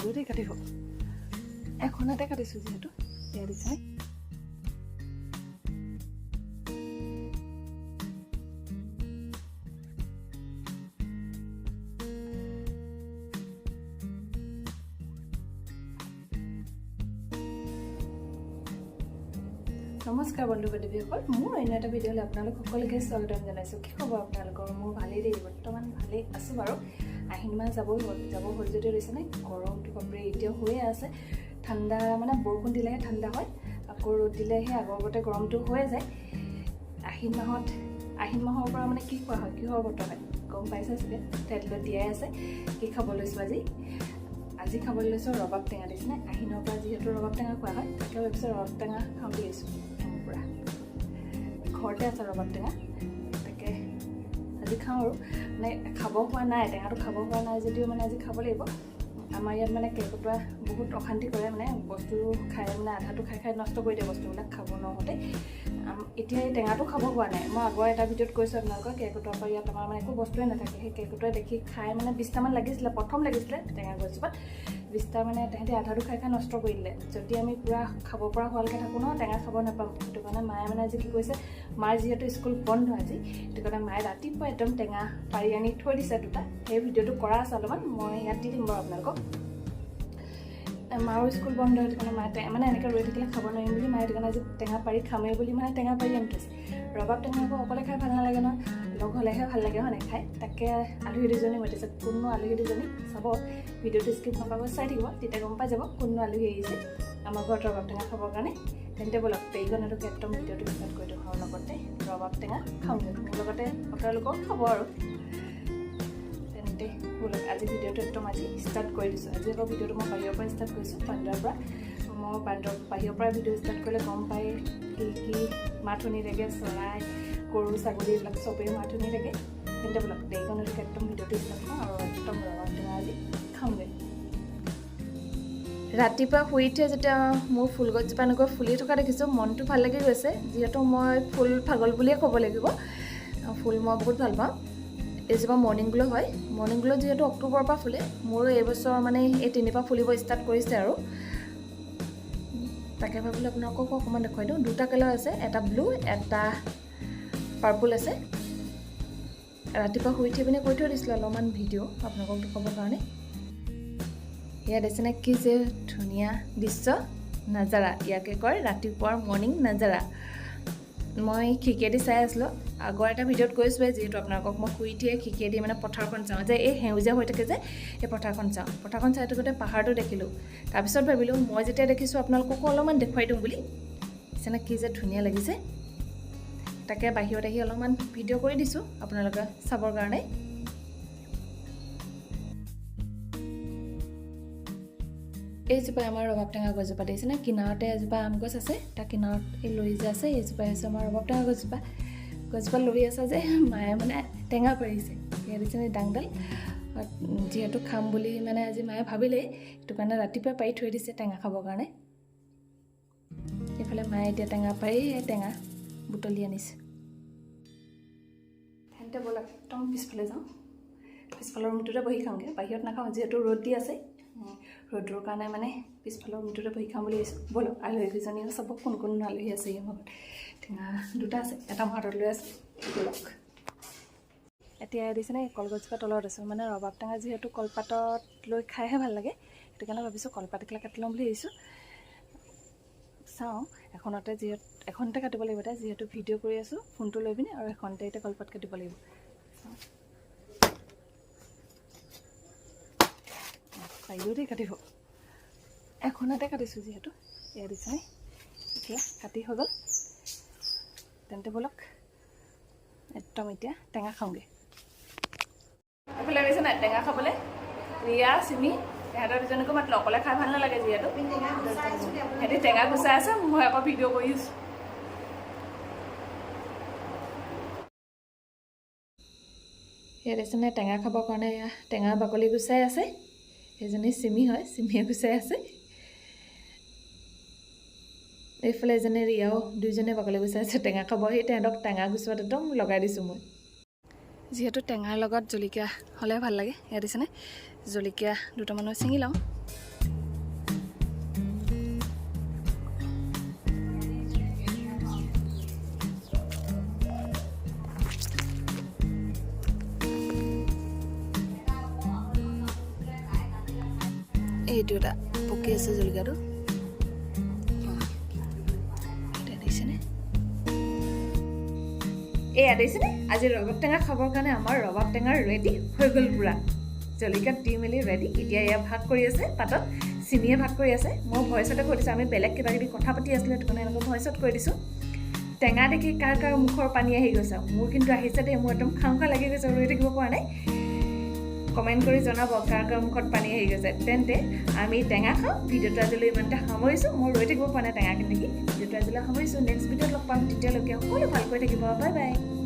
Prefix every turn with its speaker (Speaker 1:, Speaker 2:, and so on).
Speaker 1: পাৰিলোঁতে কাটিব এখনতে কাটিছোঁ যিহেতু এয়া দিছে নমস্কাৰ বন্ধু বান্ধৱীসকল মোৰ অন্য এটা ভিডিঅ'লৈ আপোনালোক সকলোকে স্বাগতম জনাইছোঁ কি খবৰ আপোনালোকৰ মোৰ ভালেই দেই বৰ্তমান ভালেই আছোঁ বাৰু আহিন মাহ যাব হ'ল যদিও দিছে নাই গৰমটো বাপৰে এতিয়াও হৈয়ে আছে ঠাণ্ডা মানে বৰষুণ দিলেহে ঠাণ্ডা হয় আকৌ ৰ'দ দিলেহে আগৰগতে গৰমটো হৈ যায় আহিন মাহৰ পৰা মানে কি খোৱা হয় কিহৰ বতৰ হয় গম পাইছে চাগে টাইটেলত দিয়াই আছে কি খাব লৈছোঁ আজি খাবলৈ লৈছোঁ ৰবাব টেঙা দিছে নাই আহিনৰ পৰা যিহেতু ৰবাব টেঙা খোৱা হয় তাকে ভাবিছোঁ ৰবাব টেঙা খাম বুলি লৈছোঁ পুৰা ঘৰতে আছে ৰবাব টেঙা তাকে আজি খাওঁ আৰু মানে খাব হোৱা নাই টেঙাটো খাব হোৱা নাই যদিও মানে আজি খাব লাগিব আমাৰ ইয়াত মানে কেইকটোৱা বহুত অশান্তি কৰে মানে বস্তু খাই মানে আধাটো খাই নষ্ট কৰি দিয়ে বস্তুবিলাক খাব নহওঁতে এতিয়া এই টেঙাটো খাব হোৱা নাই মই আগৰ এটা ভিডিঅ'ত কৈছোঁ আপোনালোকক কেইকটোৱাৰ পৰা ইয়াত আমাৰ মানে একো বস্তুৱে নাথাকে সেই কেইকটোৱে দেখি খাই মানে 20টামান লাগিছিলে প্ৰথম লাগিছিলে টেঙা গছজোপাত 20টা মানে তাহাঁতি আধাটো খাই নষ্ট কৰি দিলে যদি আমি পূৰা খাব পৰা হোৱালৈকে থাকোঁ ন টেঙা খাব নাপাম সেইটো কাৰণে মায়ে মানে আজি কি কৈছে মাৰ যিহেতু স্কুল বন্ধ আজি সেইটো কাৰণে মায়ে ৰাতিপুৱা একদম টেঙা পাৰি আনি থৈ দিছে দুটা সেই ভিডিঅ'টো কৰা আছে অলপমান মই ইয়াত দি দিম বাৰু আপোনালোকক মাৰো স্কুল বন্ধ সেইটো কাৰণে মায়ে মানে এনেকৈ ৰৈ থাকিলে খাব নোৱাৰিম বুলি মায়ে সেইটো কাৰণে আজি টেঙা পাৰি খামেই বুলি মানে টেঙা পাৰি আনি থৈছে ৰবাব টেঙা আকৌ অকলে খাই ভাল নালাগে নহয় লগ হ'লেহে ভাল লাগে হয় নাই খাই তাকে আলহী দুজনী মাতিছে কোননো আলহী দুজনী চাব ভিডিঅ'টো স্কিপ নকৰাব চাই থাকিব তেতিয়া গম পাই যাব কোননো আলহী আহিছে আমাৰ ঘৰত ৰবাব টেঙা খাবৰ কাৰণে তেন্তে বলক পেইগনটোকে একদম ভিডিঅ'টো ষ্টাৰ্ট কৰি দিওঁ আৰু লগতে ৰবাব টেঙা খাওঁগৈ মোৰ লগতে আপোনালোকক খাব আৰু তেন্তে বলক আজি ভিডিঅ'টো একদম আজি ষ্টাৰ্ট কৰি দিছোঁ আজি আকৌ ভিডিঅ'টো মই বাহিৰৰ পৰা ষ্টাৰ্ট কৰিছোঁ বাহিৰৰ পৰা মই বাহিৰৰ পৰা ভিডিঅ' ষ্টাৰ্ট কৰিলে গম পাই কি মাত শুনি থাকে চৰাই গৰু ছাগলী এইবিলাক চবেই মাত শুনি থাকে তেন্তে বলক পেইগনটোকে একদম ভিডিঅ'টো ষ্টাৰ্ট কৰোঁ আৰু একদম ৰবাব টেঙা আজি খাওঁগৈ ৰাতিপুৱা শুই উঠিয়ে যেতিয়া মোৰ ফুলগছজোপা এনেকৈ ফুলি থকা দেখিছোঁ মনটো ভাল লাগি গৈছে যিহেতু মই ফুল পাগল বুলিয়ে ক'ব লাগিব ফুল মই বহুত ভাল পাওঁ এইজোপা মৰ্ণিং গ্ল' হয় মৰ্ণিং গ্ল' যিহেতু অক্টোবৰৰ পৰা ফুলে মোৰো এইবছৰ মানে এই 3 ফুলিব ষ্টাৰ্ট কৰিছে আৰু তাকে ভাবিলে আপোনালোকক অকণমান দেখুৱাই দিওঁ দুটা কালাৰ আছে এটা ব্লু এটা পাৰ্পল আছে ৰাতিপুৱা শুই উঠি পিনে কৈ থৈ দিছিলোঁ অলপমান ভিডিঅ' আপোনালোকক দেখাবৰ কাৰণে ইয়াত দেখিছেনে কি যে ধুনীয়া দৃশ্য নাজাৰা ইয়াকে কয় ৰাতিপুৱাৰ মৰ্ণিং নাজাৰা মই খিৰিকীয়েদি চাই আছিলোঁ আগৰ এটা ভিডিঅ'ত কৈছোঁৱে যিহেতু আপোনালোকক মই শুই উঠিয়ে খিৰিকীয়েদি মানে পথাৰখন চাওঁ যে এই সেউজীয়া হৈ থাকে যে এই পথাৰখন চাই থাকোঁতে পাহাৰটো দেখিলোঁ তাৰপিছত ভাবিলোঁ মই যেতিয়া দেখিছোঁ আপোনালোককো অলপমান দেখুৱাই দিওঁ বুলি দেখিছেনে কি যে ধুনীয়া লাগিছে তাকে বাহিৰত আহি অলপমান ভিডিঅ' কৰি দিছোঁ আপোনালোকে চাবৰ কাৰণে এইজোপা আমাৰ ৰবাব টেঙা গছজোপা দেখিছেনে কিনাৰতে এজোপা আম গছ আছে তাৰ কিনাৰত এই লৰি যে আছে এইজোপাই হৈছে আমাৰ ৰবাব টেঙা গছজোপা লৰি আছে যে মায়ে মানে টেঙা পাৰিছে ইয়াত দেখিছেনে ডাংডাল যিহেতু খাম বুলি মানে আজি মায়ে ভাবিলেই সেইটো কাৰণে ৰাতিপুৱা পাৰি থৈ দিছে টেঙা খাবৰ কাৰণে এইফালে মায়ে এতিয়া টেঙা পাৰি টেঙা বুটলি আনিছে তেন্তে ব'লক একদম পিছফালে যাওঁ পিছফালৰ ৰুমটোতে বহি খাওঁগৈ বাহিৰত নাখাওঁ যিহেতু ৰ'দ দি আছে ৰ'দৰ কাৰণে মানে পিছফালৰ ৰুমটোতে বহি খাওঁ বুলি ভাবিছোঁ ব'লক আলহীকেইজনীও চাব কোন আলহী আছে এই ঘৰত টেঙা দুটা আছে এটা মোৰ হাতত লৈ আছে ব'লক এতিয়া দিছেনে কলগছজোপা তলত আছোঁ মানে ৰবাব টেঙা যিহেতু কলপাতত লৈ খাইহে ভাল লাগে সেইটো কাৰণে ভাবিছোঁ কলপাত এখিলা কাটি ল'ম বুলি ভাবিছোঁ চাওঁ এখনতে কাটিব লাগিব এতিয়া যিহেতু ভিডিঅ' কৰি আছোঁ ফোনটো লৈ পিনে আৰু এখনতে এতিয়া কলপাত কাটিব লাগিব পাৰিলোঁতে কাটিব এখনতে কাটিছোঁ যিহেতু এয়া দিছেনে এতিয়া কাটি হৈ গ'ল তেন্তে ব'লক একদম এতিয়া টেঙা খাওঁগৈ এইফালে গৈছে নাই টেঙা খাবলৈ ৰিয়া চিমি সিহঁতৰ দুজনীকো মাতিলোঁ অকলে খাই ভাল নালাগে যিহেতু সিহঁতি টেঙা গুচাই আছে মই আকৌ ভিডিঅ' কৰি আছোঁ ইয়াত দেখিছেনে টেঙা খাবৰ কাৰণে টেঙা বাকলি গুচাই আছে এজনী চিমি হয় চিমিয়ে গুচাই আছে এইফালে এজনী ৰিয়াও দুইজনে বাকলি গুচাই আছে টেঙা খাব সেই তেহেঁতক টেঙা গুচোৱাত একদম লগাই দিছোঁ মই যিহেতু টেঙাৰ লগত জলকীয়া হ'লে ভাল লাগে ইয়াত দিছেনে জলকীয়া দুটামানো ছিঙি লওঁ এইটো এটা পকি আছে জলকীয়াটো এয়া দিছেনে আজি ৰবাব টেঙা খাবৰ কাৰণে আমাৰ ৰবাব টেঙা ৰেডি হৈ গ'ল পুৰা জলকীয়াত দি মেলি ৰেডি এতিয়া এয়া ভাগ কৰি আছে পাতত চিমিয়ে ভাগ কৰি আছে মই ভইচতে কৈ দিছোঁ আমি বেলেগ কিবা কিবি কথা পাতি আছিলোঁ সেইটো কাৰণে এনেকৈ ভইচত কৈ দিছোঁ টেঙা দেখি কাৰ কাৰ মুখৰ পানী আহি গৈছে মোৰ কিন্তু আহিছে দেই মোৰ একদম খাওঁ খাওঁ লাগি গৈছে ৰৈ থাকিব পৰা নাই কমেণ্ট কৰি জনাব কাৰ কাৰ মুখত পানী আহি গৈছে তেন্তে আমি টেঙা খাওঁ ভিডিঅ'টো আজিলৈ ইমানতে সামৰিছোঁ মই ৰৈ থাকিব পৰা নাই টেঙাখিনি দেখি ভিডিঅ'টো আজিলৈ সামৰিছোঁ নেক্সট ভিডিঅ'ত লগ পাম তেতিয়ালৈকে সকলো ভালকৈ থাকিব বাই বাই